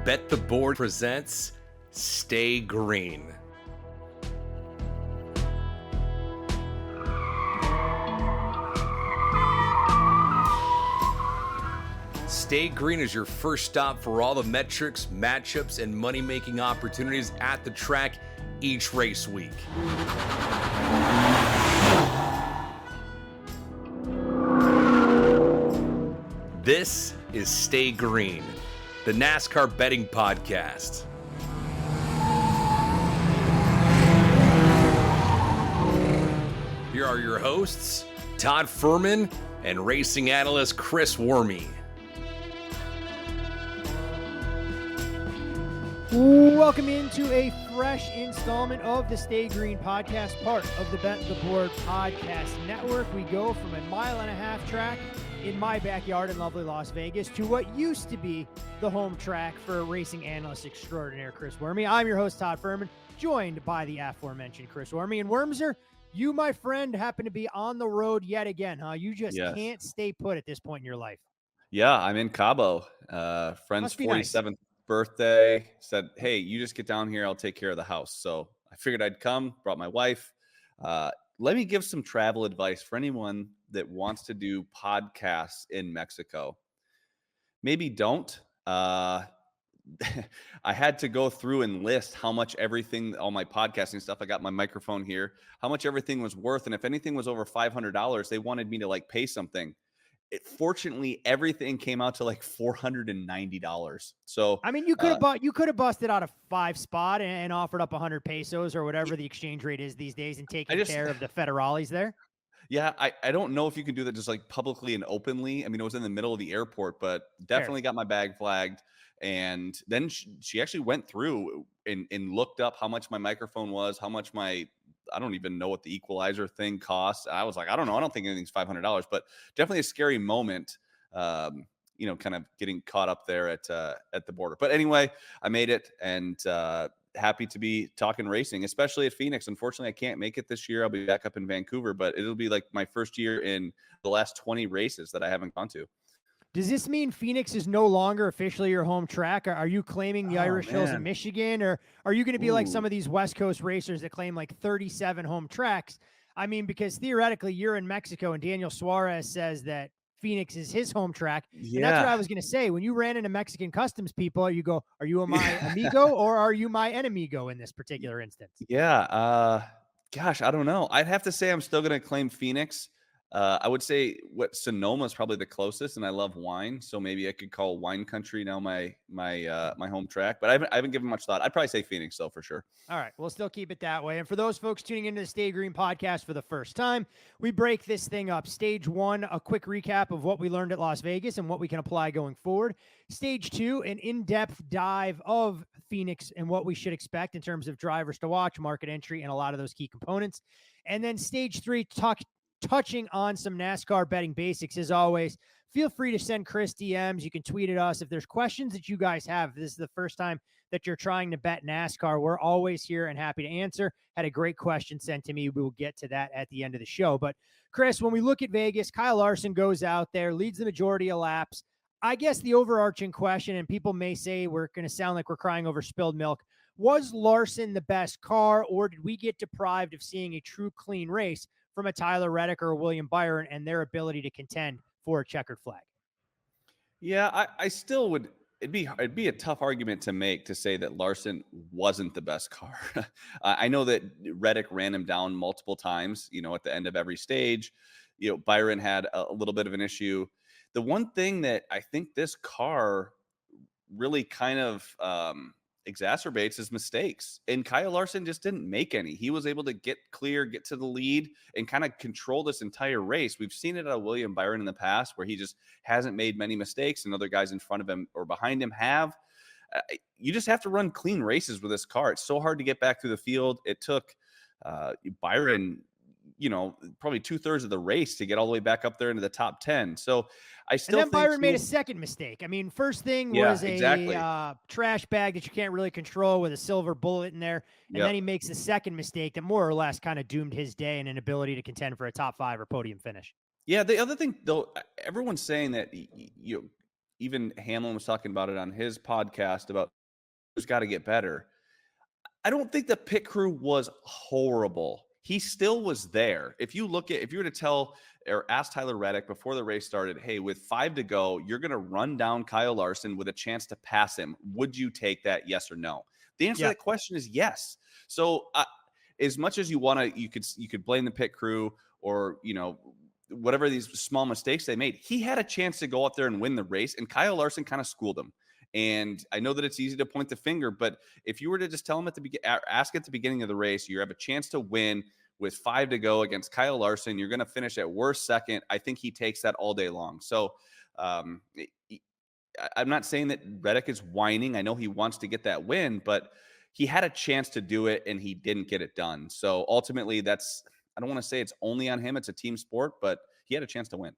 Bet the Board presents Stay Green. Stay Green is your first stop for all the metrics, matchups, and money-making opportunities at the track each race week. This is Stay Green, the NASCAR betting podcast. Here are your hosts, Todd Fuhrman and racing analyst Chris Werme. Welcome into a fresh installment of the Stay Green podcast, part of the Bet the Board podcast network. We go from a 1.5 mile track in my backyard in lovely Las Vegas to what used to be the home track for racing analyst extraordinaire Chris Werme. I'm your host, Todd Fuhrman, joined by the aforementioned Chris Werme. And Wormser, you, my friend, happen to be on the road yet again, huh? You just can't stay put at this point in your life. Yeah, I'm in Cabo. Friend's 47th birthday. Said, hey, you just get down here. I'll take care of the house. So I figured I'd come, brought my wife. Let me give some travel advice for anyone that wants to do podcasts in Mexico. Maybe don't. I had to go through and list how much everything, all my podcasting stuff, I got my microphone here, how much everything was worth. And if anything was over $500, they wanted me to pay something. Fortunately, everything came out to $490. So I mean, you could have busted out a 5 spot and offered up 100 pesos or whatever the exchange rate is these days and taken care of the federales there. Yeah, I don't know if you can do that just publicly and openly. I mean, it was in the middle of the airport, but definitely got my bag flagged. And then she actually went through and looked up how much my microphone was, how much I don't even know what the equalizer thing costs. I was like, I don't know. I don't think anything's $500, but definitely a scary moment, kind of getting caught up there at the border. But anyway, I made it and happy to be talking racing, especially at Phoenix. Unfortunately, I can't make it this year. I'll be back up in Vancouver, but it'll be my first year in the last 20 races that I haven't gone to. Does this mean Phoenix is no longer officially your home track? Are you claiming the Irish Hills in Michigan, or are you going to be like some of these West Coast racers that claim 37 home tracks? I mean, because theoretically you're in Mexico and Daniel Suarez says that Phoenix is his home track. Yeah. And that's what I was going to say. When you ran into Mexican customs people, you go, are you my amigo or are you my enemigo in this particular instance? Yeah. Gosh, I don't know. I'd have to say I'm still going to claim Phoenix. I would say Sonoma is probably the closest, and I love wine, so maybe I could call wine country now my home track. But I haven't given much thought. I'd probably say Phoenix though for sure. All right, we'll still keep it that way. And for those folks tuning into the Stay Green podcast for the first time, we break this thing up. Stage 1, a quick recap of what we learned at Las Vegas and what we can apply going forward. Stage 2, an in-depth dive of Phoenix and what we should expect in terms of drivers to watch, market entry, and a lot of those key components. And then Stage 3, touching on some NASCAR betting basics. As always, feel free to send Chris DMs. You can tweet at us. If there's questions that you guys have, if this is the first time that you're trying to bet NASCAR, we're always here and happy to answer. Had a great question sent to me. We will get to that at the end of the show. But Chris, when we look at Vegas, Kyle Larson goes out there, leads the majority of laps. I guess the overarching question, and people may say we're going to sound like we're crying over spilled milk, was Larson the best car, or did we get deprived of seeing a true clean race from a Tyler Reddick or a William Byron and their ability to contend for a checkered flag? Yeah, I still would. It'd be a tough argument to make to say that Larson wasn't the best car. I know that Reddick ran him down multiple times, at the end of every stage. Byron had a little bit of an issue. The one thing that I think this car really kind of exacerbates his mistakes, and Kyle Larson just didn't make any. He was able to get clear, get to the lead, and kind of control this entire race. We've seen it at William Byron in the past where he just hasn't made many mistakes and other guys in front of him or behind him have. You just have to run clean races with this car. It's so hard to get back through the field. It took Byron probably 2/3 of the race to get all the way back up there into the top 10. So I still think Byron made a second mistake. I mean, first thing was a trash bag that you can't really control with a silver bullet in there. And then he makes a second mistake that more or less kind of doomed his day and an ability to contend for a top 5 or podium finish. Yeah. The other thing though, everyone's saying that even Hamlin was talking about it on his podcast about who's got to get better. I don't think the pit crew was horrible. He still was there. If you were to tell or ask Tyler Reddick before the race started, hey, with 5 to go, you're going to run down Kyle Larson with a chance to pass him. Would you take that? Yes or no? The answer to that question is yes. So as much as you want to, you could blame the pit crew or, whatever these small mistakes they made. He had a chance to go out there and win the race, and Kyle Larson kind of schooled him. And I know that it's easy to point the finger, but if you were to just tell him ask at the beginning of the race, you have a chance to win with 5 to go against Kyle Larson. You're going to finish at worst second. I think he takes that all day long. So I'm not saying that Reddick is whining. I know he wants to get that win, but he had a chance to do it and he didn't get it done. So ultimately I don't want to say it's only on him. It's a team sport, but he had a chance to win.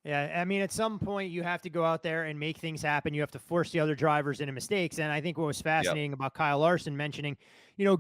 Yeah, I mean, at some point you have to go out there and make things happen. You have to force the other drivers into mistakes. And I think what was fascinating about Kyle Larson mentioning,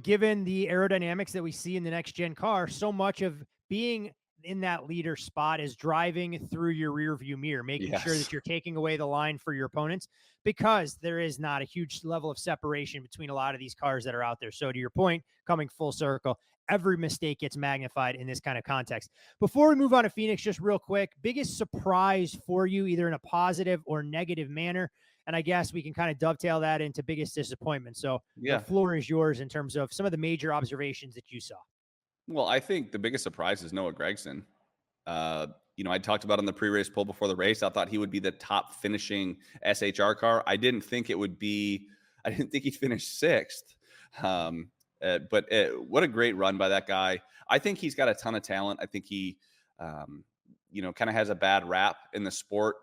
given the aerodynamics that we see in the next gen car, so much of being in that leader spot is driving through your rear view mirror, making sure that you're taking away the line for your opponents, because there is not a huge level of separation between a lot of these cars that are out there. So to your point, coming full circle, every mistake gets magnified in this kind of context. Before we move on to Phoenix, just real quick, biggest surprise for you, either in a positive or negative manner. And I guess we can kind of dovetail that into biggest disappointment. So the floor is yours in terms of some of the major observations that you saw. Well, I think the biggest surprise is Noah Gragson. I talked about on the pre-race poll before the race. I thought he would be the top finishing SHR car. I didn't think he'd finish 6th. But what a great run by that guy. I think he's got a ton of talent. I think he, kind of has a bad rap in the sport.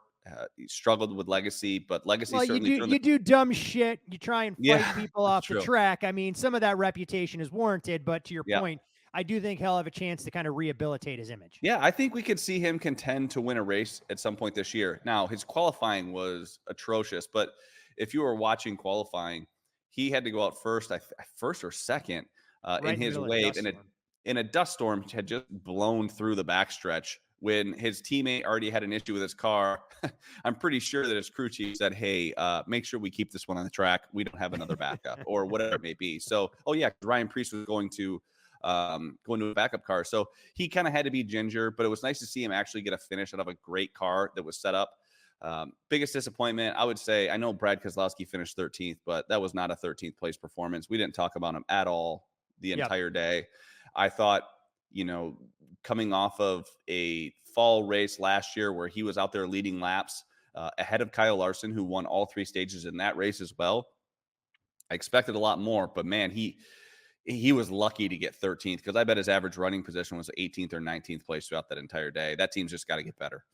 He struggled with Legacy, but Legacy certainly. You do dumb shit. You try and fight people off the track. I mean, some of that reputation is warranted, but to your point, I do think he'll have a chance to kind of rehabilitate his image. Yeah, I think we could see him contend to win a race at some point this year. Now, his qualifying was atrocious, but if you were watching qualifying, he had to go out first or second in his wave in a dust storm had just blown through the backstretch when his teammate already had an issue with his car. I'm pretty sure that his crew chief said, hey, make sure we keep this one on the track. We don't have another backup or whatever it may be. So, Ryan Preece was going to a backup car. So he kind of had to be ginger, but it was nice to see him actually get a finish out of a great car that was set up. Biggest disappointment, I would say, I know Brad Keselowski finished 13th, but that was not a 13th place performance. We didn't talk about him at all the entire day. I thought, coming off of a fall race last year where he was out there leading laps ahead of Kyle Larson, who won all 3 stages in that race as well. I expected a lot more, but man, he was lucky to get 13th, because I bet his average running position was 18th or 19th place throughout that entire day. That team's just got to get better.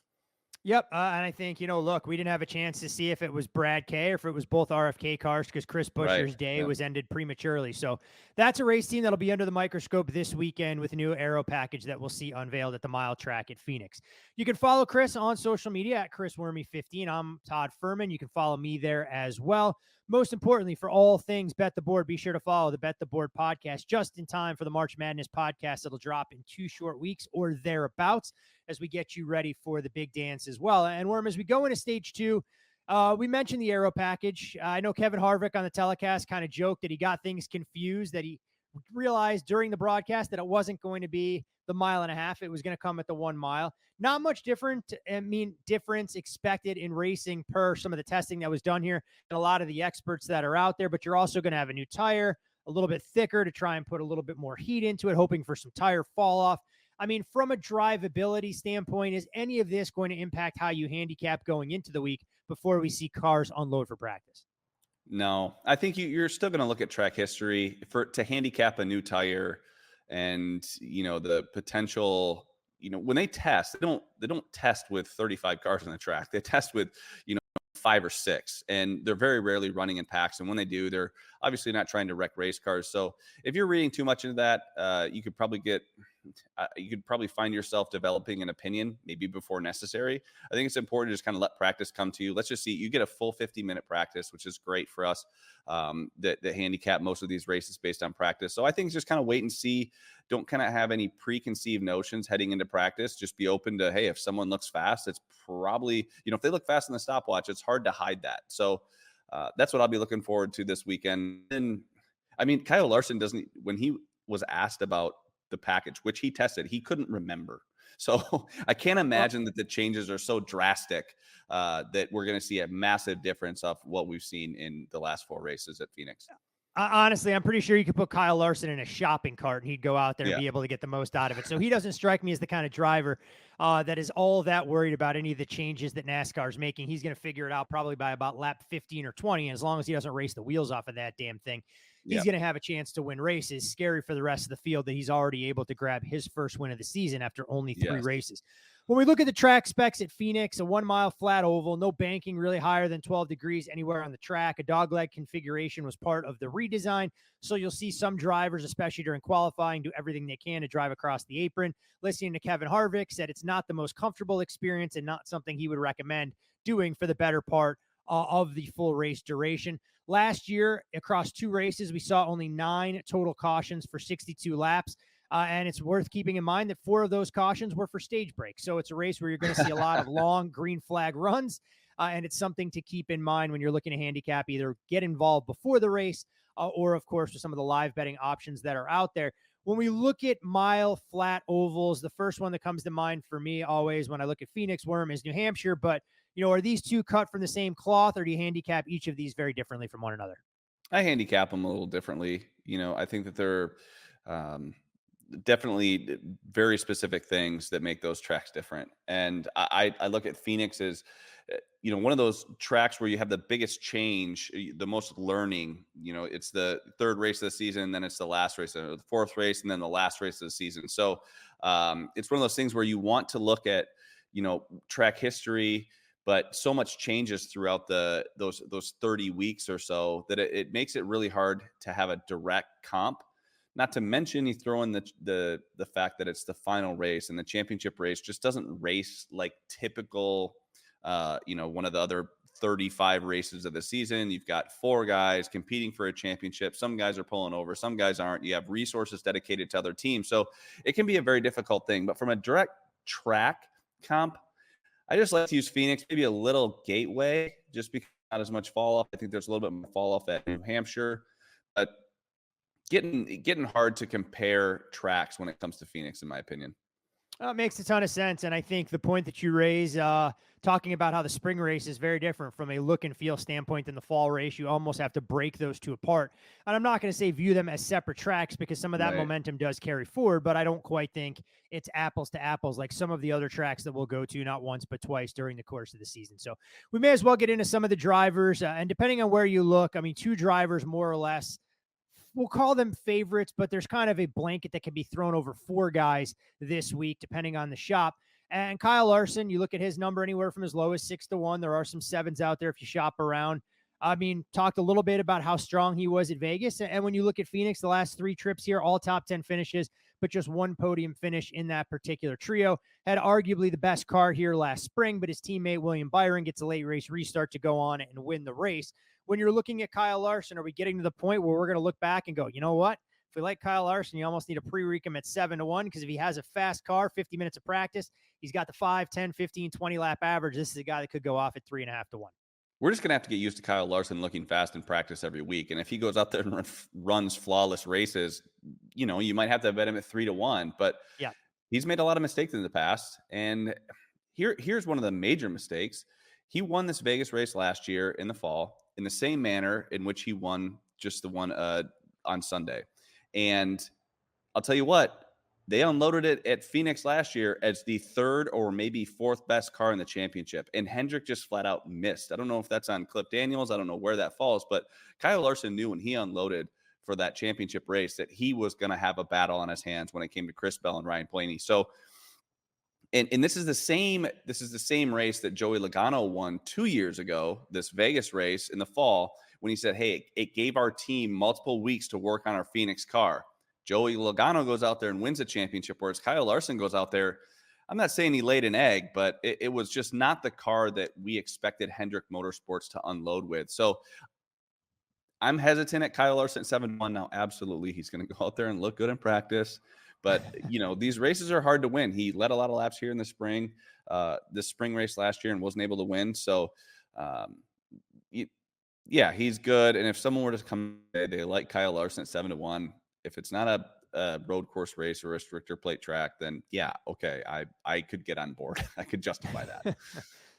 Yep. And I think, look, we didn't have a chance to see if it was Brad K or if it was both RFK cars, because Chris Buescher's day was ended prematurely. So that's a race team that'll be under the microscope this weekend with a new aero package that we'll see unveiled at the mile track at Phoenix. You can follow Chris on social media at Chris Werme15. I'm Todd Fuhrman. You can follow me there as well. Most importantly, for all things Bet the Board, be sure to follow the Bet the Board podcast just in time for the March Madness podcast that'll drop in 2 short weeks or thereabouts, as we get you ready for the big dance as well. And Worm, as we go into stage 2, we mentioned the aero package. I know Kevin Harvick on the telecast kind of joked that he got things confused, that he realized during the broadcast that it wasn't going to be the 1.5 miles. It was going to come at the 1 mile. Not much difference expected in racing per some of the testing that was done here and a lot of the experts that are out there, but you're also going to have a new tire, a little bit thicker to try and put a little bit more heat into it, hoping for some tire fall off. I mean, from a drivability standpoint, is any of this going to impact how you handicap going into the week before we see cars unload for practice? No, I think you're still going to look at track history to handicap a new tire and, the potential, when they test, they don't test with 35 cars on the track. They test with, 5 or 6, and they're very rarely running in packs. And when they do, they're obviously not trying to wreck race cars. So if you're reading too much into that, you could probably get you could probably find yourself developing an opinion maybe before necessary. I think it's important to just kind of let practice come to you. Let's just see, you get a full 50-minute practice, which is great for us that handicap most of these races based on practice. So I think just kind of wait and see. Don't kind of have any preconceived notions heading into practice. Just be open to, hey, if someone looks fast, it's probably, if they look fast in the stopwatch, it's hard to hide that. So that's what I'll be looking forward to this weekend. And I mean, Kyle Larson when he was asked about the package, which he tested, he couldn't remember. So I can't imagine that the changes are so drastic that we're going to see a massive difference of what we've seen in the last 4 races at Phoenix. Honestly, I'm pretty sure you could put Kyle Larson in a shopping cart and he'd go out there and be able to get the most out of it. So he doesn't strike me as the kind of driver that is all that worried about any of the changes that NASCAR is making. He's going to figure it out probably by about lap 15 or 20. And as long as he doesn't race the wheels off of that damn thing, he's going to have a chance to win races. Scary for the rest of the field that he's already able to grab his first win of the season after only 3 races. When we look at the track specs at Phoenix, a 1-mile flat oval, no banking really higher than 12 degrees anywhere on the track. A dogleg configuration was part of the redesign. So you'll see some drivers, especially during qualifying, do everything they can to drive across the apron. Listening to Kevin Harvick, said it's not the most comfortable experience and not something he would recommend doing for the better part of the full race duration. Last year, across 2 races, we saw only 9 total cautions for 62 laps. And it's worth keeping in mind that 4 of those cautions were for stage breaks. So it's a race where you're going to see a lot of long green flag runs. And it's something to keep in mind when you're looking to handicap, either get involved before the race or, of course, with some of the live betting options that are out there. When we look at mile flat ovals, the first one that comes to mind for me always when I look at Phoenix, Werme is New Hampshire. But, are these 2 cut from the same cloth, or do you handicap each of these very differently from one another? I handicap them a little differently. I think that they're definitely very specific things that make those tracks different. And I look at Phoenix as, one of those tracks where you have the biggest change, the most learning. It's the 3rd race of the season, and then it's the last race, the 4th race, and then the last race of the season. So it's one of those things where you want to look at, track history, but so much changes throughout those 30 weeks or so that it makes it really hard to have a direct comp. Not to mention, you throw in the fact that it's the final race, and the championship race just doesn't race like typical, one of the other 35 races of the season. You've got 4 guys competing for a championship. Some guys are pulling over, some guys aren't. You have resources dedicated to other teams. So it can be a very difficult thing. But from a direct track comp, I just like to use Phoenix, maybe a little gateway, just because not as much fall off. I think there's a little bit more fall off at New Hampshire. But getting hard to compare tracks when it comes to Phoenix, in my opinion. It makes a ton of sense. And I think the point that you raise, talking about how the spring race is very different from a look and feel standpoint than the fall race, you almost have to break those 2 apart. And I'm not going to say view them as separate tracks, because some of that momentum does carry forward, but I don't quite think it's apples to apples like some of the other tracks that we'll go to not once but twice during the course of the season. So we may as well get into some of the drivers. And depending on where you look, 2 drivers more or less, we'll call them favorites, but there's kind of a blanket that can be thrown over 4 guys this week, depending on the shop. And Kyle Larson, you look at his number anywhere from as low as 6-1. There are some 7s out there if you shop around. Talked a little bit about how strong he was at Vegas. And when you look at Phoenix, the last 3 trips here, all top 10 finishes, but just 1 podium finish in that particular trio. Had arguably the best car here last spring, but his teammate William Byron gets a late race restart to go on and win the race. When you're looking at Kyle Larson, are we getting to the point where we're going to look back and go, you know what? If we like Kyle Larson, you almost need to pre-reek him at 7-1, because if he has a fast car, 50 minutes of practice, he's got the 5, 10, 15, 20 lap average. This is a guy that could go off at 3.5 to 1. We're just going to have to get used to Kyle Larson looking fast in practice every week. And if he goes out there and runs flawless races, you might have to bet him at 3-1. But he's made a lot of mistakes in the past. And here's one of the major mistakes. He won this Vegas race last year in the fall in the same manner in which he won just the one on Sunday. And I'll tell you what, they unloaded it at Phoenix last year as the 3rd or maybe 4th best car in the championship. And Hendrick just flat out missed. I don't know if that's on Cliff Daniels. I don't know where that falls, but Kyle Larson knew when he unloaded for that championship race that he was going to have a battle on his hands when it came to Chris Bell and Ryan Blaney. So, and this is the same race that Joey Logano won 2 years ago, this Vegas race in the fall, when he said, hey, it gave our team multiple weeks to work on our Phoenix car. Joey Logano goes out there and wins a championship, whereas Kyle Larson goes out there. I'm not saying he laid an egg, but it was just not the car that we expected Hendrick Motorsports to unload with. So I'm hesitant at Kyle Larson at 7-1. Now, absolutely, he's going to go out there and look good in practice. But, these races are hard to win. He led a lot of laps here in the spring, this spring race last year, and wasn't able to win. So, yeah, he's good. And if someone were to come, they like Kyle Larson at 7-1. If it's not a road course race or a restrictor plate track, then yeah, okay, I could get on board. I could justify that.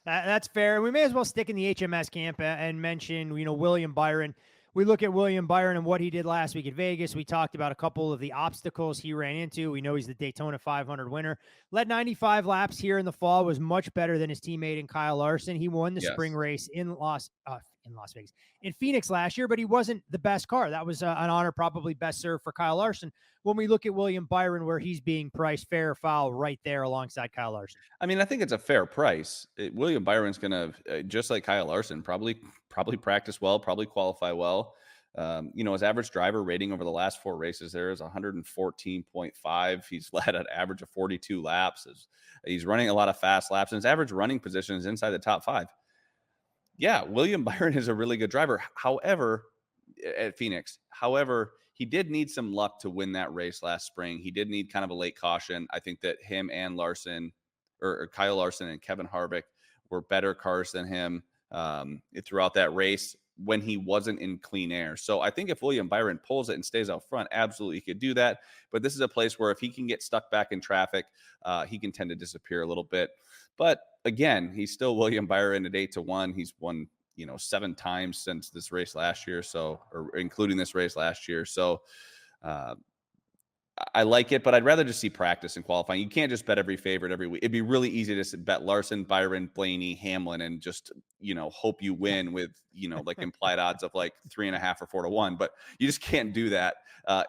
That's fair. We may as well stick in the HMS camp and mention, William Byron. We look at William Byron and what he did last week at Vegas. We talked about a couple of the obstacles he ran into. We know he's the Daytona 500 winner. Led 95 laps here in the fall, was much better than his teammate in Kyle Larson. He won the spring race in Phoenix last year, but he wasn't the best car. That was an honor probably best served for Kyle Larson. When we look at William Byron, where he's being priced fair or foul right there alongside Kyle Larson. I mean, I think it's a fair price. William Byron's going to, just like Kyle Larson, probably practice well, probably qualify well. His average driver rating over the last 4 races there is 114.5. He's led an average of 42 laps. He's running a lot of fast laps, and his average running position is inside the top 5. Yeah, William Byron is a really good driver. However, at Phoenix, he did need some luck to win that race last spring. He did need kind of a late caution. I think that him and Larson, or Kyle Larson and Kevin Harvick, were better cars than him throughout that race when he wasn't in clean air. So I think if William Byron pulls it and stays out front, absolutely he could do that. But this is a place where if he can get stuck back in traffic, he can tend to disappear a little bit. But again, he's still William Byron at 8-1. He's won 7 times since this race last year, or including this race last year. So I like it, but I'd rather just see practice and qualifying. You can't just bet every favorite every week. It'd be really easy to bet Larson, Byron, Blaney, Hamlin, and just hope you win with like implied odds of like 3.5 or 4-1. But you just can't do that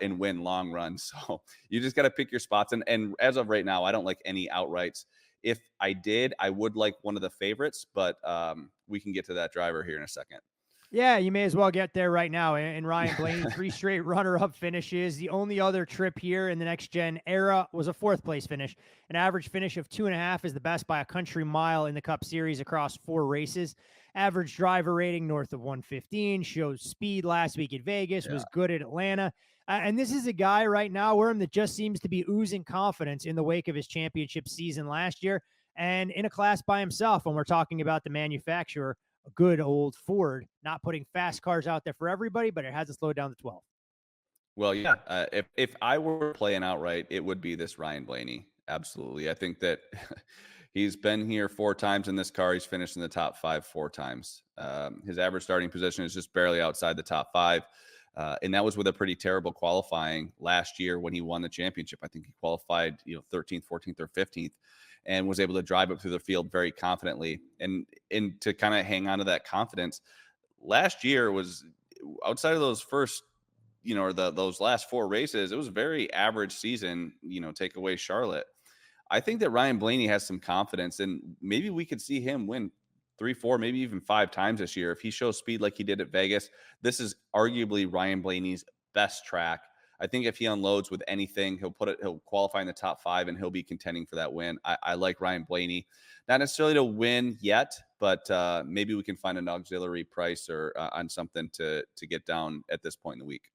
and win long run. So you just got to pick your spots. And as of right now, I don't like any outrights. If I did, I would like one of the favorites, but we can get to that driver here in a second. Yeah, you may as well get there right now. And Ryan Blaney, 3 straight runner-up finishes. The only other trip here in the next-gen era was a 4th-place finish. An average finish of 2.5 is the best by a country mile in the Cup Series across 4 races. Average driver rating north of 115. Shows speed last week at Vegas. Was good at Atlanta. And this is a guy right now, Werme, that just seems to be oozing confidence in the wake of his championship season last year and in a class by himself when we're talking about the manufacturer. A good old Ford, not putting fast cars out there for everybody, but it hasn't slowed down to 12. Well, yeah, if I were playing outright, it would be this Ryan Blaney. Absolutely. I think that he's been here 4 times in this car. He's finished in the top 5 4 times. His average starting position is just barely outside the top 5. And that was with a pretty terrible qualifying last year when he won the championship. I think he qualified, 13th, 14th, or 15th. And was able to drive up through the field very confidently. And to kind of hang on to that confidence, last year was outside of those first, those last 4 races, it was a very average season, take away Charlotte. I think that Ryan Blaney has some confidence, and maybe we could see him win 3, 4, maybe even 5 times this year. If he shows speed like he did at Vegas, this is arguably Ryan Blaney's best track. I think if he unloads with anything, he'll qualify in the top 5 and he'll be contending for that win. I like Ryan Blaney, not necessarily to win yet, but maybe we can find an auxiliary price or on something to get down at this point in the week.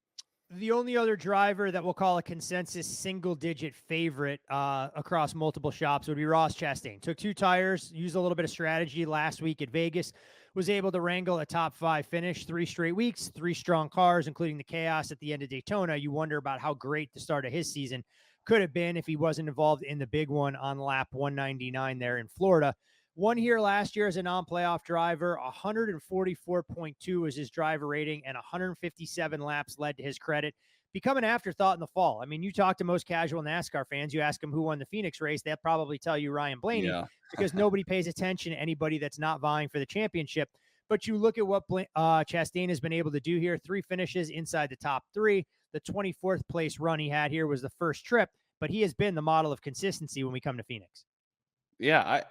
The only other driver that we'll call a consensus single-digit favorite across multiple shops would be Ross Chastain. Took 2 tires, used a little bit of strategy last week at Vegas, was able to wrangle a top 5 finish, 3 straight weeks, 3 strong cars, including the chaos at the end of Daytona. You wonder about how great the start of his season could have been if he wasn't involved in the big one on lap 199 there in Florida. Won here last year as a non-playoff driver. 144.2 was his driver rating, and 157 laps led to his credit. Become an afterthought in the fall. I mean, you talk to most casual NASCAR fans, you ask them who won the Phoenix race, they'll probably tell you Ryan Blaney because nobody pays attention to anybody that's not vying for the championship. But you look at what Chastain has been able to do here, 3 finishes inside the top 3. The 24th place run he had here was the first trip, but he has been the model of consistency when we come to Phoenix. Yeah,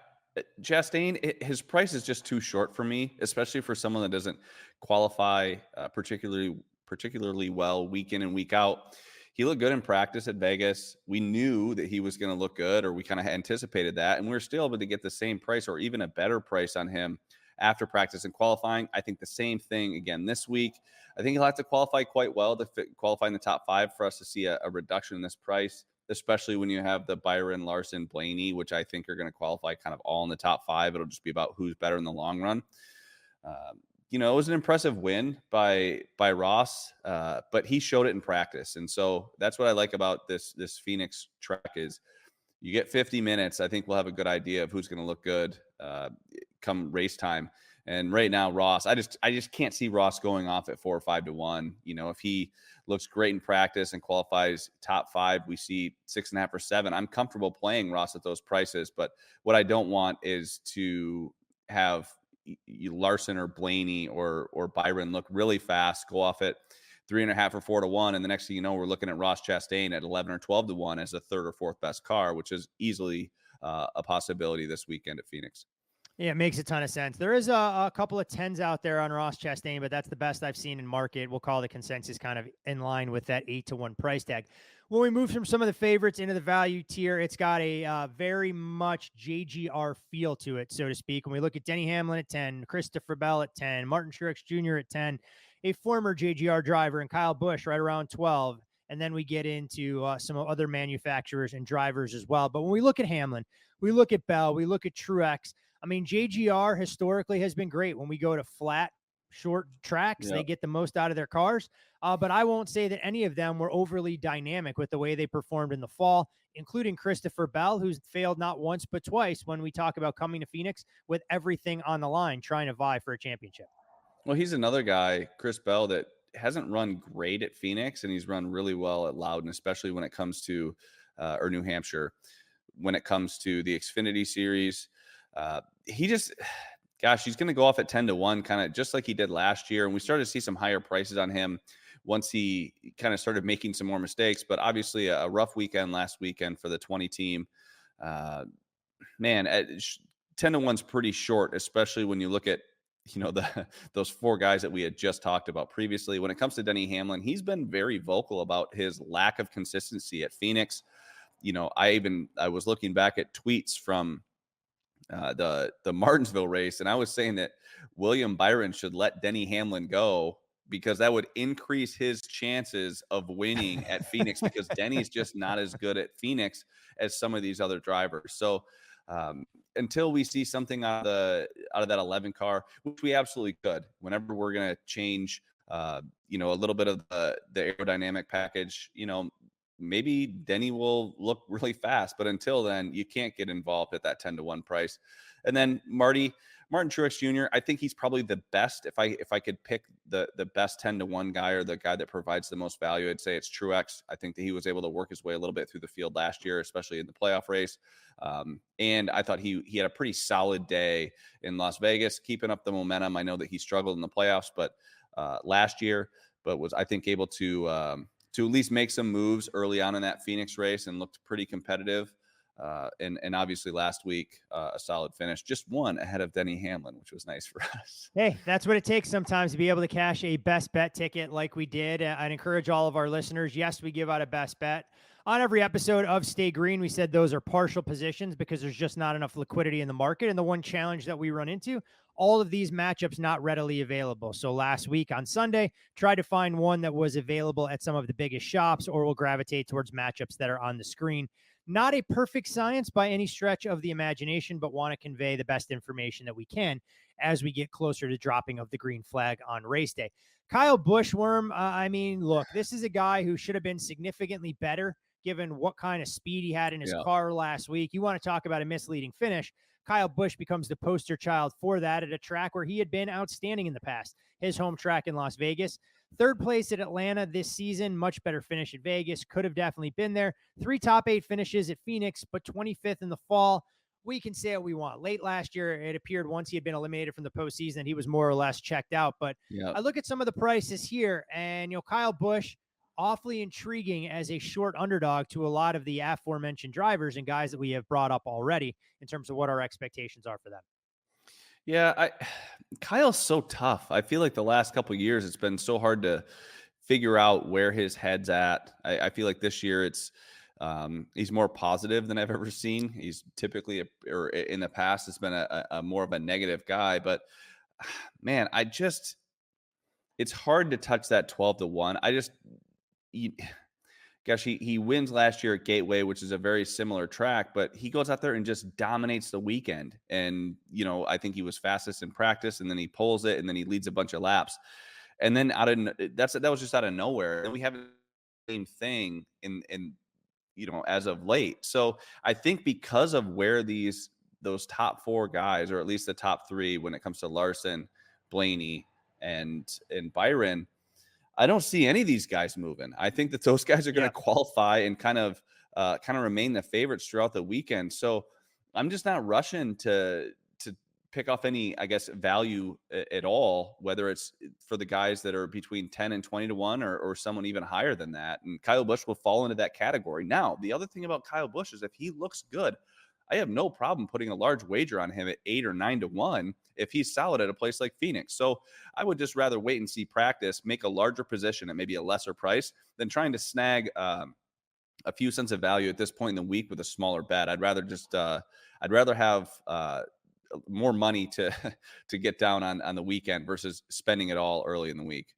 Chastain, his price is just too short for me, especially for someone that doesn't qualify particularly well week in and week out. he looked good in practice at Vegas. We knew that he was going to look good, or we kind of anticipated that. And we were still able to get the same price or even a better price on him after practice and qualifying. I think the same thing again this week. I think he'll have to qualify quite well to qualify in the top 5 for us to see a reduction in this price, especially when you have the Byron, Larson, Blaney, which I think are going to qualify kind of all in the top 5. It'll just be about who's better in the long run. It was an impressive win by Ross, but he showed it in practice. And so that's what I like about this Phoenix track is you get 50 minutes. I think we'll have a good idea of who's going to look good come race time. And right now, Ross, I just can't see Ross going off at 4 or 5 to 1. If he looks great in practice and qualifies top 5, we see 6.5 or 7. I'm comfortable playing Ross at those prices. But what I don't want is to have Larson or Blaney or Byron look really fast, go off at 3.5 or 4 to 1. And the next thing you know, we're looking at Ross Chastain at 11 or 12 to 1 as the 3rd or 4th best car, which is easily a possibility this weekend at Phoenix. Yeah, it makes a ton of sense. There is a couple of 10s out there on Ross Chastain, but that's the best I've seen in market. We'll call the consensus kind of in line with that 8 to 1 price tag. When we move from some of the favorites into the value tier, it's got a very much JGR feel to it, so to speak. When we look at Denny Hamlin at 10, Christopher Bell at 10, Martin Truex Jr. at 10, a former JGR driver, and Kyle Busch right around 12. And then we get into some other manufacturers and drivers as well. But when we look at Hamlin, we look at Bell, we look at Truex. I mean, JGR historically has been great when we go to flat, short tracks. Yep. They get the most out of their cars. But I won't say that any of them were overly dynamic with the way they performed in the fall, including Christopher Bell, who's failed not once but twice when we talk about coming to Phoenix with everything on the line, trying to vie for a championship. Well, he's another guy, Chris Bell, that hasn't run great at Phoenix, and he's run really well at Loudon, especially when it comes to or New Hampshire, when it comes to the Xfinity Series. He's going to go off at 10 to 1, kind of just like he did last year. And we started to see some higher prices on him once he kind of started making some more mistakes. But obviously a rough weekend last weekend for the 20 team. 10 to 1's pretty short, especially when you look at, those 4 guys that we had just talked about previously. When it comes to Denny Hamlin, he's been very vocal about his lack of consistency at Phoenix. I was looking back at tweets from the Martinsville race, and I was saying that William Byron should let Denny Hamlin go because that would increase his chances of winning at Phoenix because Denny's just not as good at Phoenix as some of these other drivers. So until we see something out of that 11 car, which we absolutely could, whenever we're going to change, a little bit of the aerodynamic package, maybe Denny will look really fast, but until then, you can't get involved at that 10 to 1 price. And then Martin Truex Jr., I think he's probably the best. If I could pick the best 10 to 1 guy or the guy that provides the most value, I'd say it's Truex. I think that he was able to work his way a little bit through the field last year, especially in the playoff race. And I thought he had a pretty solid day in Las Vegas, keeping up the momentum. I know that he struggled in the playoffs, but last year, but was, I think, able to at least make some moves early on in that Phoenix race and looked pretty competitive. And obviously last week, a solid finish, just one ahead of Denny Hamlin, which was nice for us. Hey, that's what it takes sometimes to be able to cash a best bet ticket like we did. I'd encourage all of our listeners. Yes, we give out a best bet on every episode of Stay Green. We said those are partial positions because there's just not enough liquidity in the market. And the one challenge that we run into, all of these matchups not readily available. So last week on Sunday, try to find one that was available at some of the biggest shops, or we'll gravitate towards matchups that are on the screen. Not a perfect science by any stretch of the imagination, but want to convey the best information that we can as we get closer to dropping of the green flag on race day. Kyle Busch, Worm, look, this is a guy who should have been significantly better given what kind of speed he had in his car last week. You want to talk about a misleading finish. Kyle Busch becomes the poster child for that at a track where he had been outstanding in the past, his home track in Las Vegas. 3rd place at Atlanta this season, much better finish at Vegas. Could have definitely been there. 3 top 8 finishes at Phoenix, but 25th in the fall. We can say what we want. Late last year, it appeared once he had been eliminated from the postseason that he was more or less checked out. But I look at some of the prices here, and Kyle Busch, awfully intriguing as a short underdog to a lot of the aforementioned drivers and guys that we have brought up already in terms of what our expectations are for them. Yeah, Kyle's so tough. I feel like the last couple of years, it's been so hard to figure out where his head's at. I feel like this year he's more positive than I've ever seen. He's typically, or in the past, it's been a more of a negative guy. But man, it's hard to touch that 12-1. He wins last year at Gateway, which is a very similar track, but he goes out there and just dominates the weekend. And, I think he was fastest in practice, and then he pulls it, and then he leads a bunch of laps. And then that was just out of nowhere. And we have the same thing in as of late. So I think because of where those top four guys, or at least the top three when it comes to Larson, Blaney, and Byron, I don't see any of these guys moving. I think that those guys are going to qualify and kind of remain the favorites throughout the weekend. So I'm just not rushing to pick off any, I guess, value at all, whether it's for the guys that are between 10 and 20-1 or someone even higher than that. And Kyle Busch will fall into that category. Now, the other thing about Kyle Busch is if he looks good, I have no problem putting a large wager on him at 8 or 9-1 if he's solid at a place like Phoenix. So I would just rather wait and see practice, make a larger position at maybe a lesser price than trying to snag a few cents of value at this point in the week with a smaller bet. I'd rather have more money to get down on the weekend versus spending it all early in the week.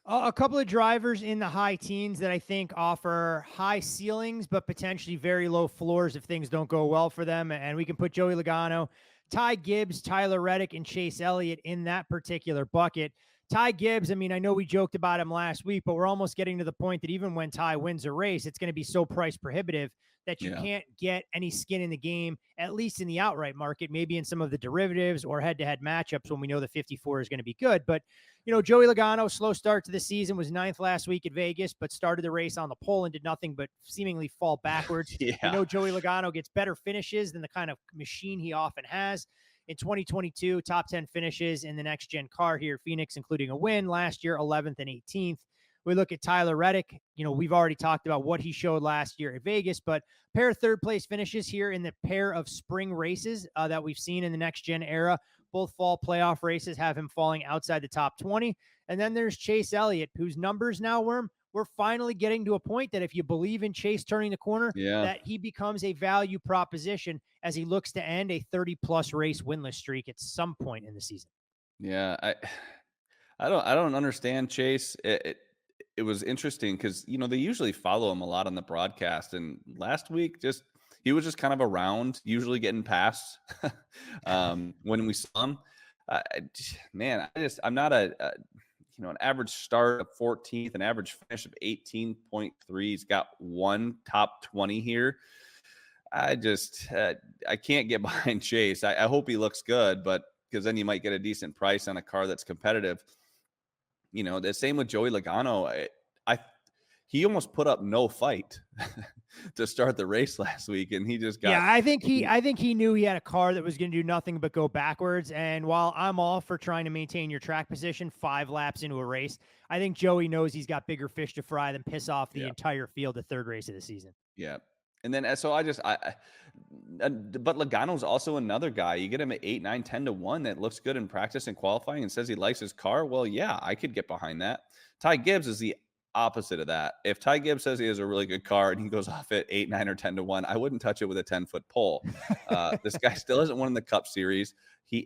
A couple of drivers in the high teens that I think offer high ceilings, but potentially very low floors if things don't go well for them. And we can put Joey Logano, Ty Gibbs, Tyler Reddick, and Chase Elliott in that particular bucket. Ty Gibbs, I mean, I know we joked about him last week, but we're almost getting to the point that even when Ty wins a race, it's going to be so price prohibitive that you can't get any skin in the game, at least in the outright market, maybe in some of the derivatives or head-to-head matchups when we know the 54 is going to be good. But, Joey Logano, slow start to the season, was 9th last week at Vegas, but started the race on the pole and did nothing but seemingly fall backwards. Yeah. Joey Logano gets better finishes than the kind of machine he often has. In 2022, top 10 finishes in the next-gen car here at Phoenix, including a win last year, 11th and 18th. We look at Tyler Reddick. We've already talked about what he showed last year at Vegas, but pair of third-place finishes here in the pair of spring races that we've seen in the next-gen era. Both fall playoff races have him falling outside the top 20. And then there's Chase Elliott, whose numbers now, Worm, we're finally getting to a point that if you believe in Chase turning the corner, that he becomes a value proposition as he looks to end a 30-plus race winless streak at some point in the season. Yeah, I don't understand Chase. It was interesting because they usually follow him a lot on the broadcast, and last week he was just kind of around, usually getting past when we saw him. I'm not an average start of 14th, an average finish of 18.3. He's got one top 20 here. I can't get behind Chase. I hope he looks good, but because then you might get a decent price on a car that's competitive. The same with Joey Logano. He almost put up no fight to start the race last week, and he just got. Yeah, I think he knew he had a car that was going to do nothing but go backwards. And while I'm all for trying to maintain your track position 5 laps into a race, I think Joey knows he's got bigger fish to fry than piss off the entire field the third race of the season. Yeah. And then, but Logano's also another guy. You get him at 8, 9, 10-1 that looks good in practice and qualifying and says he likes his car. Well, yeah, I could get behind that. Ty Gibbs is the opposite of that. If Ty Gibbs says he has a really good car and he goes off at 8, 9, or 10-1, I wouldn't touch it with a 10-foot pole. This guy still hasn't won the Cup Series.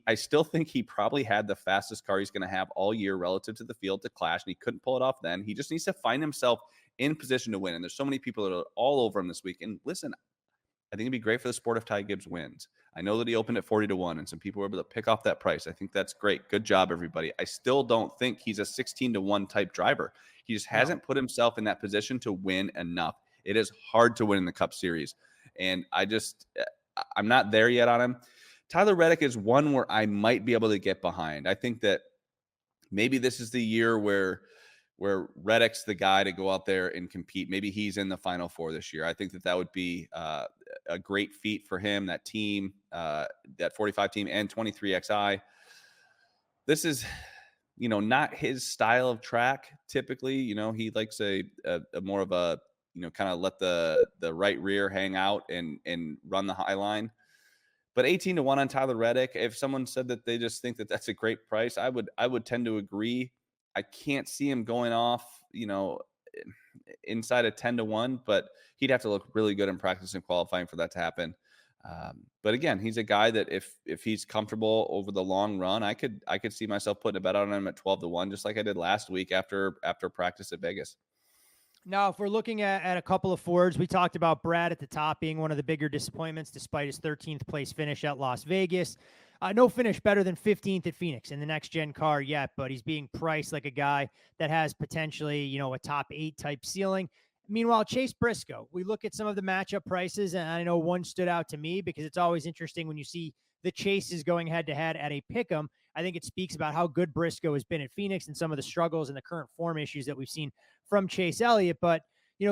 I still think he probably had the fastest car he's going to have all year relative to the field to Clash, and he couldn't pull it off then. He just needs to find himself in position to win. And there's so many people that are all over him this week. And listen, I think it'd be great for the sport if Ty Gibbs wins. I know that he opened at 40-1 and some people were able to pick off that price. I think that's great. Good job, everybody. I still don't think he's a 16-1 type driver. He just hasn't put himself in that position to win enough. It is hard to win in the Cup Series. And I'm not there yet on him. Tyler Reddick is one where I might be able to get behind. I think that maybe this is the year where Reddick's the guy to go out there and compete. Maybe he's in the Final Four this year. I think that would be a great feat for him, that team, that 45 team and 23XI. This is, not his style of track typically. He likes a more of a, kind of let the right rear hang out and run the high line. But 18-1 on Tyler Reddick, if someone said that they just think that that's a great price, I would tend to agree. I can't see him going off, inside of 10-1, but he'd have to look really good in practice and qualifying for that to happen. But again, he's a guy that if he's comfortable over the long run, I could see myself putting a bet on him at 12-1, just like I did last week after practice at Vegas. Now, if we're looking at a couple of Fords, we talked about Brad at the top being one of the bigger disappointments despite his 13th place finish at Las Vegas. No finish better than 15th at Phoenix in the next gen car yet, but he's being priced like a guy that has potentially, a top 8 type ceiling. Meanwhile, Chase Briscoe, we look at some of the matchup prices, and I know one stood out to me because it's always interesting when you see the chases going head to head at a pick'em. I think it speaks about how good Briscoe has been at Phoenix and some of the struggles and the current form issues that we've seen from Chase Elliott. But,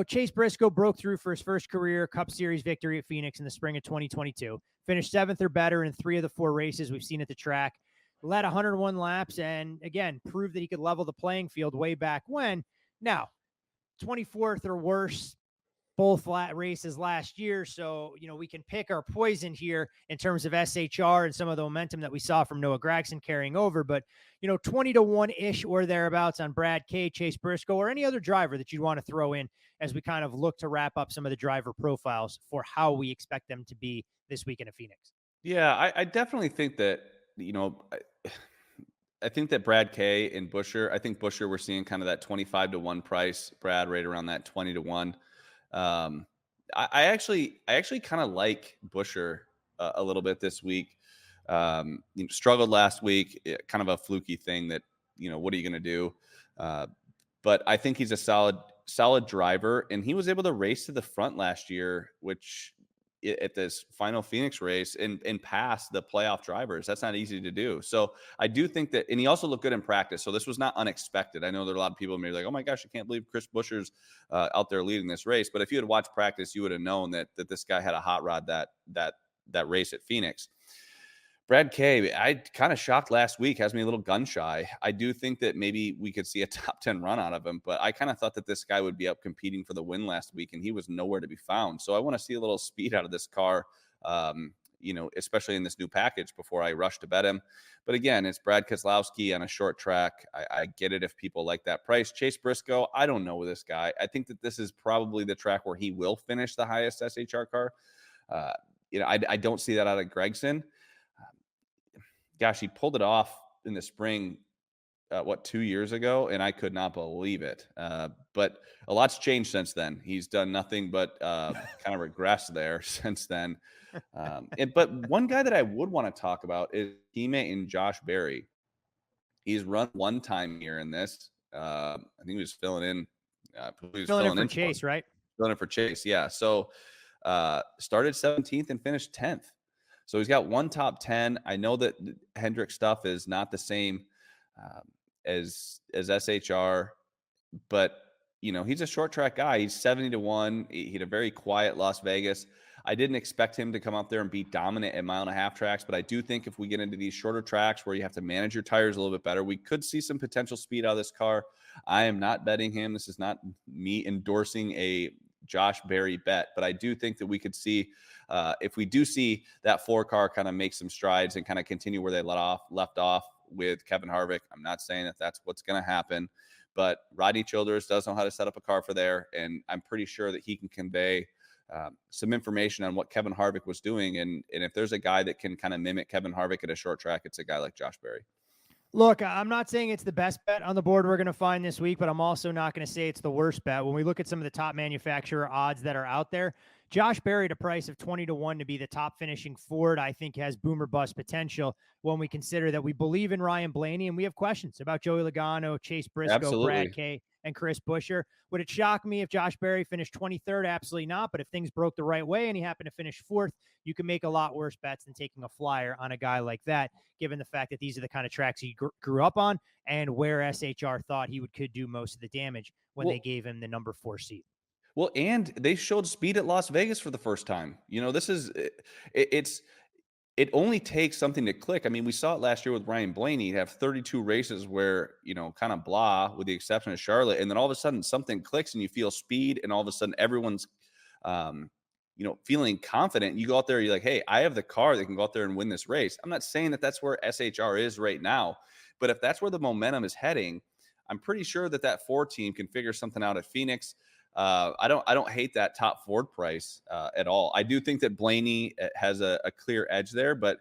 Chase Briscoe broke through for his first career Cup Series victory at Phoenix in the spring of 2022, finished 7th or better in 3 of the 4 races we've seen at the track, led 101 laps, and again, proved that he could level the playing field way back when. Now, 24th or worse, both races last year. So, we can pick our poison here in terms of SHR and some of the momentum that we saw from Noah Gragson carrying over. But, 20-1-ish or thereabouts on Brad K, Chase Briscoe, or any other driver that you'd want to throw in as we kind of look to wrap up some of the driver profiles for how we expect them to be this weekend at Phoenix. Yeah, I definitely think that, I think that Brad K and Buescher, I think Buescher, we're seeing kind of that 25-1 price, Brad right around that 20-1. I actually kind of like Buescher a little bit this week. Struggled last week, kind of a fluky thing that, what are you going to do? But I think he's a solid driver, and he was able to race to the front last year, which at this final Phoenix race and pass the playoff drivers. That's not easy to do. So I do think that, and he also looked good in practice. So this was not unexpected. I know there are a lot of people maybe like, oh my gosh, I can't believe Chris Buescher's out there leading this race. But if you had watched practice, you would have known that this guy had a hot rod that race at Phoenix. Brad K, I kind of shocked last week, has me a little gun shy. I do think that maybe we could see a top 10 run out of him, but I kind of thought that this guy would be up competing for the win last week, and he was nowhere to be found. So I want to see a little speed out of this car, especially in this new package before I rush to bet him. But again, it's Brad Keselowski on a short track. I get it if people like that price. Chase Briscoe, I don't know this guy. I think that this is probably the track where he will finish the highest SHR car. I don't see that out of Gragson. Gosh, he pulled it off in the spring, 2 years ago, and I could not believe it. But a lot's changed since then. He's done nothing but kind of regress there since then. But one guy that I would want to talk about is teammate in Josh Berry. He's run one time here in this. I think he was filling in. Filling in for Chase, right? Filling in for Chase, yeah. So started 17th and finished 10th. So he's got one top 10. I know that Hendrick stuff is not the same as SHR, but he's a short track guy. He's 70-1. He had a very quiet Las Vegas. I didn't expect him to come up there and be dominant at 1.5-mile tracks, but I do think if we get into these shorter tracks where you have to manage your tires a little bit better, we could see some potential speed out of this car. I am not betting him. This is not me endorsing a Josh Berry bet, but I do think that we could see if we do see that 4 car kind of make some strides and kind of continue where they left off with Kevin Harvick. I'm not saying that that's what's going to happen, but Rodney Childers does know how to set up a car for there, and I'm pretty sure that he can convey some information on what Kevin Harvick was doing, and if there's a guy that can kind of mimic Kevin Harvick at a short track, it's a guy like Josh Berry. Look, I'm not saying it's the best bet on the board we're going to find this week, but I'm also not going to say it's the worst bet. When we look at some of the top manufacturer odds that are out there, Josh Berry at a price of 20-1 to be the top finishing Ford, I think has boomer bust potential when we consider that we believe in Ryan Blaney and we have questions about Joey Logano, Chase Briscoe, Absolutely. Brad K, and Chris Buescher. Would it shock me if Josh Berry finished 23rd? Absolutely not. But if things broke the right way and he happened to finish 4th, you can make a lot worse bets than taking a flyer on a guy like that, given the fact that these are the kind of tracks he grew up on and where SHR thought he could do most of the damage when they gave him the number 4 seat. Well, and they showed speed at Las Vegas for the first time. This is it only takes something to click. I mean, we saw it last year with Ryan Blaney. He'd have 32 races where, kind of blah, with the exception of Charlotte. And then all of a sudden something clicks and you feel speed. And all of a sudden everyone's, feeling confident. You go out there, you're like, hey, I have the car that can go out there and win this race. I'm not saying that that's where SHR is right now, but if that's where the momentum is heading, I'm pretty sure that 4 team can figure something out at Phoenix. I don't hate that top Ford price at all. I do think that Blaney has a clear edge there, but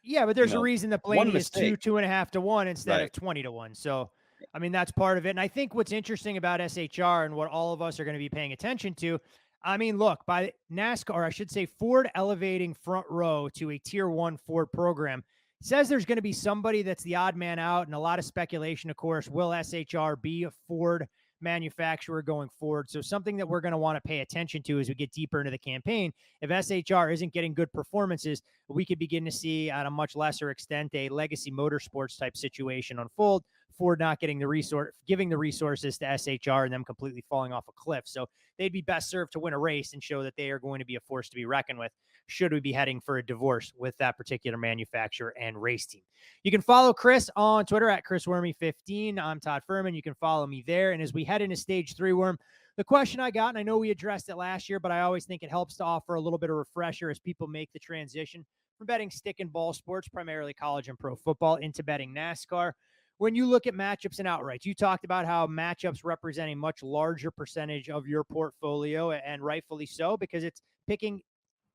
Yeah, but there's a reason that one Blaney is mistake. 2.5 to 1 instead Right. of 20 to 1. So, I mean, that's part of it. And I think what's interesting about SHR and what all of us are going to be paying attention to, I mean, look, by NASCAR, or I should say Ford elevating front row to a tier 1 Ford program, says there's going to be somebody that's the odd man out, and a lot of speculation, of course. Will SHR be a Ford manufacturer going forward? So something that we're going to want to pay attention to as we get deeper into the campaign. If SHR isn't getting good performances, we could begin to see, at a much lesser extent, a legacy motorsports type situation unfold. Ford not getting the giving the resources to SHR and them completely falling off a cliff. So they'd be best served to win a race and show that they are going to be a force to be reckoned with, should we be heading for a divorce with that particular manufacturer and race team. You can follow Chris on Twitter at Chris Werme15. I'm Todd Fuhrman. You can follow me there. And as we head into stage 3, Worm, the question I got, and I know we addressed it last year, but I always think it helps to offer a little bit of refresher as people make the transition from betting stick and ball sports, primarily college and pro football, into betting NASCAR. When you look at matchups and outrights, you talked about how matchups represent a much larger percentage of your portfolio, and rightfully so, because it's picking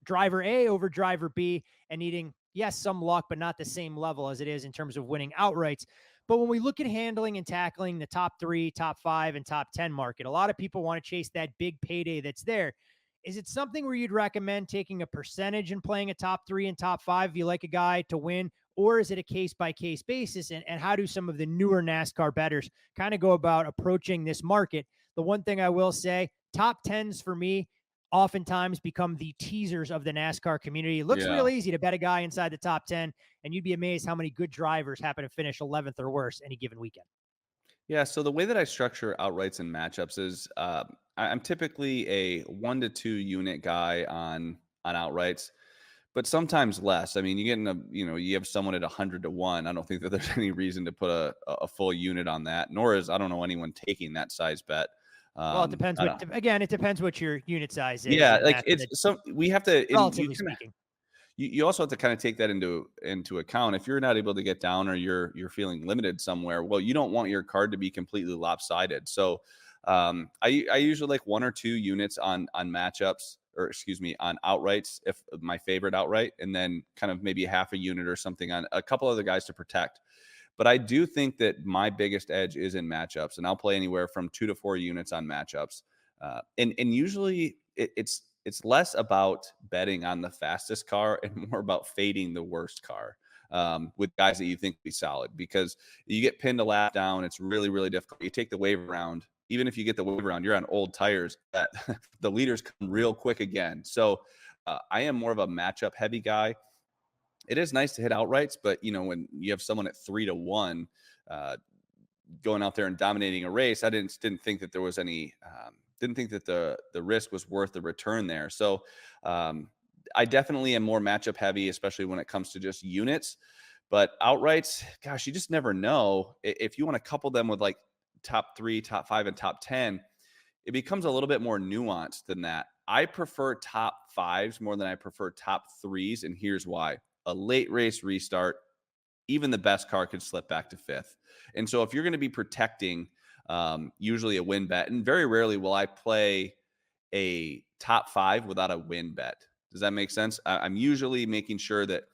driver A over driver B and needing, yes, some luck, but not the same level as it is in terms of winning outrights. But when we look at handling and tackling the top 3, top 5, and top 10 market, a lot of people want to chase that big payday that's there. Is it something where you'd recommend taking a percentage and playing a top 3 and top 5 if you like a guy to win? Or is it a case-by-case basis? And how do some of the newer NASCAR bettors kind of go about approaching this market? The one thing I will say, top 10s for me oftentimes become the teasers of the NASCAR community. It looks real easy to bet a guy inside the top 10, and you'd be amazed how many good drivers happen to finish 11th or worse any given weekend. Yeah, so the way that I structure outrights and matchups is I'm typically a 1 to 2 unit guy on outrights, but sometimes less. I mean, you get in you have someone at 100 to 1. I don't think that there's any reason to put a full unit on that, nor is, I don't know, anyone taking that size bet. Well, it depends it depends what your unit size is. Yeah, like we have to, relatively speaking. You also have to kind of take that into account. If you're not able to get down, or you're feeling limited somewhere, well, you don't want your card to be completely lopsided. So I usually like 1 or 2 units on matchups, or excuse me, on outrights, if my favorite outright, and then kind of maybe half a unit or something on a couple other guys to protect. But I do think that my biggest edge is in matchups, and I'll play anywhere from 2 to 4 units on matchups. And usually it's less about betting on the fastest car and more about fading the worst car with guys that you think will be solid, because you get pinned a lap down. It's really, really difficult. You take the wave around. Even if you get the wave around, you're on old tires that the leaders come real quick again. So I am more of a matchup heavy guy. It is nice to hit outrights, but when you have someone at 3 to 1 going out there and dominating a race, I didn't think that there was any didn't think that the risk was worth the return there. So I definitely am more matchup heavy, especially when it comes to just units. But outrights, gosh, you just never know. If you want to couple them with like top 3, top 5, and top 10, it becomes a little bit more nuanced than that. I prefer top 5s more than I prefer top 3s, and here's why. A late race restart, even the best car could slip back to 5th. And so if you're going to be protecting usually a win bet, and very rarely will I play a top 5 without a win bet. Does that make sense? I'm usually making sure that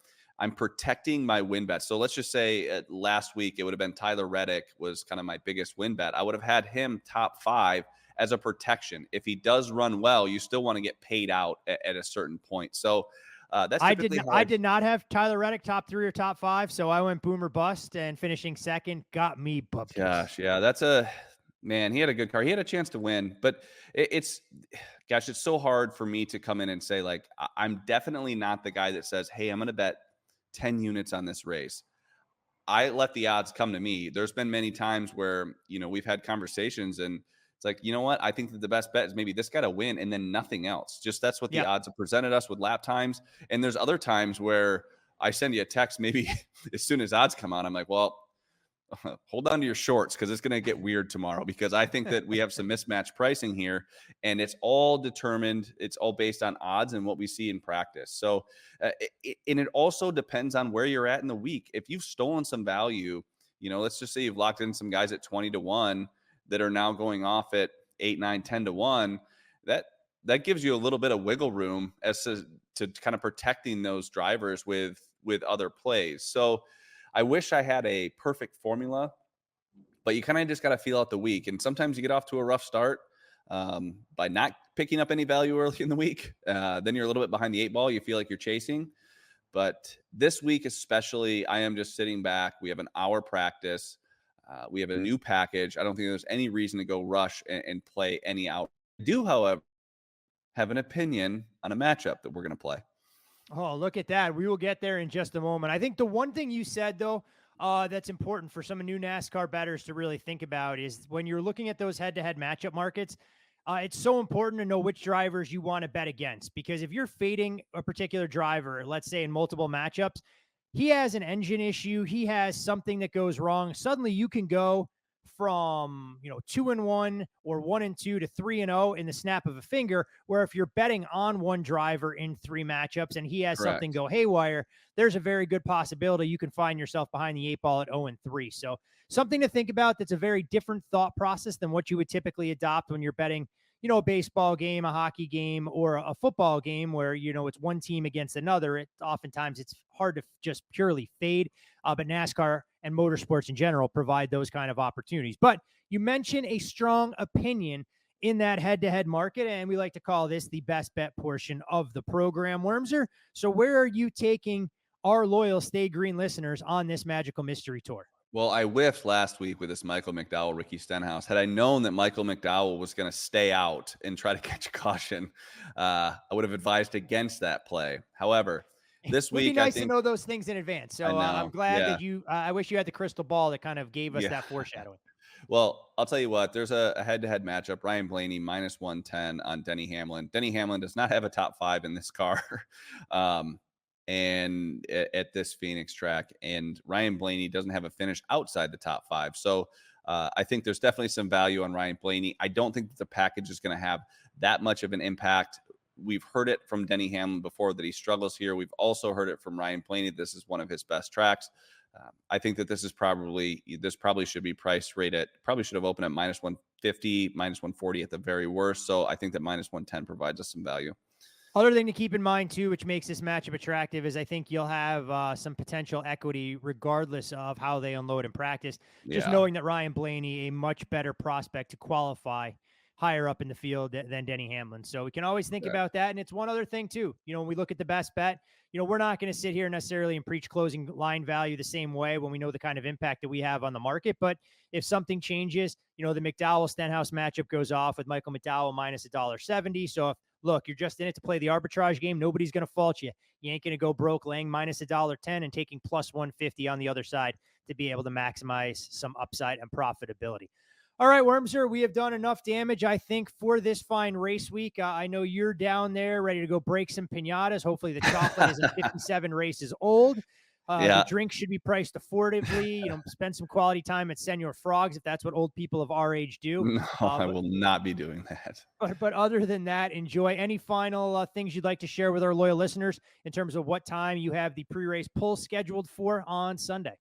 I'm protecting my win bet. So let's just say last week it would have been Tyler Reddick was kind of my biggest win bet. I would have had him top 5 as a protection. If he does run well, you still want to get paid out at a certain point. So that's typically I did not have Tyler Reddick top 3 or top 5, so I went boomer bust, and finishing second got me bumped. Gosh, yeah, man. He had a good car. He had a chance to win, but it's so hard for me to come in and say, like, I'm definitely not the guy that says, hey, I'm going to bet 10 units on this race. I let the odds come to me. There's been many times where, we've had conversations and it's like, you know what? I think that the best bet is maybe this guy to win and then nothing else. Just that's what the odds have presented us with lap times. And there's other times where I send you a text maybe as soon as odds come out. I'm like, well, hold on to your shorts because it's going to get weird tomorrow, because I think that we have some mismatched pricing here, and it's all determined. It's all based on odds and what we see in practice. So, and it also depends on where you're at in the week. If you've stolen some value let's just say you've locked in some guys at 20-1 that are now going off at 8, 9, 10-1. That gives you a little bit of wiggle room as to kind of protecting those drivers with other plays. So I wish I had a perfect formula, but you kind of just got to feel out the week. And sometimes you get off to a rough start by not picking up any value early in the week. Then you're a little bit behind the 8 ball. You feel like you're chasing. But this week especially, I am just sitting back. We have an hour practice. We have a new package. I don't think there's any reason to go rush and play any out. I do, however, have an opinion on a matchup that we're going to play. Oh, look at that. We will get there in just a moment. I think the one thing you said, though, that's important for some new NASCAR bettors to really think about is when you're looking at those head-to-head matchup markets, it's so important to know which drivers you want to bet against, because if you're fading a particular driver, let's say in multiple matchups, he has an engine issue, he has something that goes wrong, suddenly you can go from 2-1 or 1-2 to 3-0 in the snap of a finger, where if you're betting on one driver in 3 matchups and he has something go haywire, there's a very good possibility you can find yourself behind the 8 ball at 0-3. So something to think about. That's a very different thought process than what you would typically adopt when you're betting a baseball game, a hockey game, or a football game where, it's one team against another. Oftentimes it's hard to just purely fade, but NASCAR and motorsports in general provide those kind of opportunities. But you mentioned a strong opinion in that head-to-head market, and we like to call this the best bet portion of the program, Wormser. So where are you taking our loyal Stay Green listeners on this magical mystery tour? Well, I whiffed last week with this Michael McDowell, Ricky Stenhouse. Had I known that Michael McDowell was going to stay out and try to catch a caution, I would have advised against that play. However, this week, it'd be nice to know those things in advance. So I'm glad that I wish you had the crystal ball that kind of gave us that foreshadowing. Well, I'll tell you what, there's a head-to-head matchup. Ryan Blaney minus 110 on Denny Hamlin. Denny Hamlin does not have a top 5 in this car. And at this Phoenix track, and Ryan Blaney doesn't have a finish outside the top 5. So I think there's definitely some value on Ryan Blaney. I don't think that the package is going to have that much of an impact. We've heard it from Denny Hamlin before that he struggles here. We've also heard it from Ryan Blaney. This is one of his best tracks. I think that this probably should be priced probably should have opened at minus 150, minus 140 at the very worst. So I think that minus 110 provides us some value. Other thing to keep in mind, too, which makes this matchup attractive, is I think you'll have some potential equity regardless of how they unload in practice. Just knowing that Ryan Blaney, a much better prospect to qualify higher up in the field than Denny Hamlin. So we can always think about that. And it's one other thing, too. When we look at the best bet, we're not going to sit here necessarily and preach closing line value the same way when we know the kind of impact that we have on the market. But if something changes, the McDowell-Stenhouse matchup goes off with Michael McDowell minus $1.70. So look, you're just in it to play the arbitrage game. Nobody's going to fault you. You ain't going to go broke laying minus $1.10 and taking plus 150 on the other side to be able to maximize some upside and profitability. All right, Wormser, we have done enough damage, I think, for this fine race week. I know you're down there ready to go break some piñatas. Hopefully the chocolate isn't 57 races old. The drink should be priced affordably. Spend some quality time at Senor Frogs if that's what old people of our age do. No, I will not be doing that. But other than that, enjoy. Any final things you'd like to share with our loyal listeners in terms of what time you have the pre-race pull scheduled for on Sunday?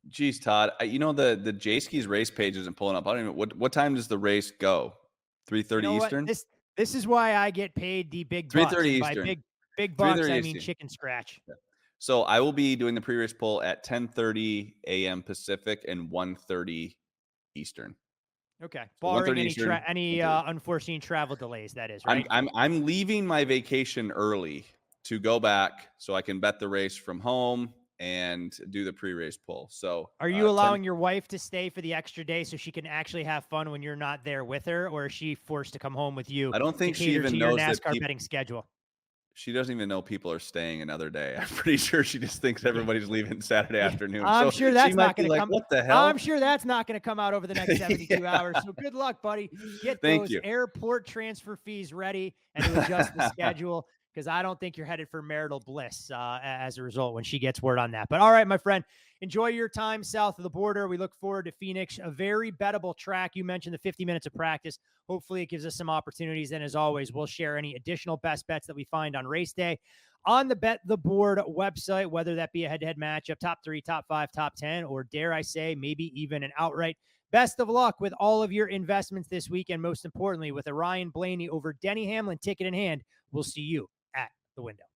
Geez, Todd, the J-Skis race page isn't pulling up. I don't even what time does the race go? 3:30 Eastern. This is why I get paid the big bucks. 3:30 Eastern. By big bucks, I mean chicken scratch. Yeah. So I will be doing the pre-race poll at 10:30 a.m. Pacific and 1:30 Eastern. Okay, barring any unforeseen travel delays, that is, right? I'm leaving my vacation early to go back so I can bet the race from home and do the pre-race poll. So are you allowing your wife to stay for the extra day so she can actually have fun when you're not there with her, or is she forced to come home with you? I don't think she even knows your NASCAR betting schedule. She doesn't even know people are staying another day. I'm pretty sure she just thinks everybody's leaving Saturday afternoon. I'm sure that's not going to come. What the hell? I'm sure that's not going to come out over the next 72 hours. So good luck, buddy. Get those airport transfer fees ready and to adjust the schedule, because I don't think you're headed for marital bliss as a result when she gets word on that. But all right, my friend, enjoy your time south of the border. We look forward to Phoenix, a very bettable track. You mentioned the 50 minutes of practice. Hopefully it gives us some opportunities. And as always, we'll share any additional best bets that we find on race day. on the Bet the Board website, whether that be a head-to-head matchup, top 3, top 5, top 10, or dare I say, maybe even an outright. Best of luck with all of your investments this week, and most importantly, with a Ryan Blaney over Denny Hamlin ticket in hand. We'll see you at the window.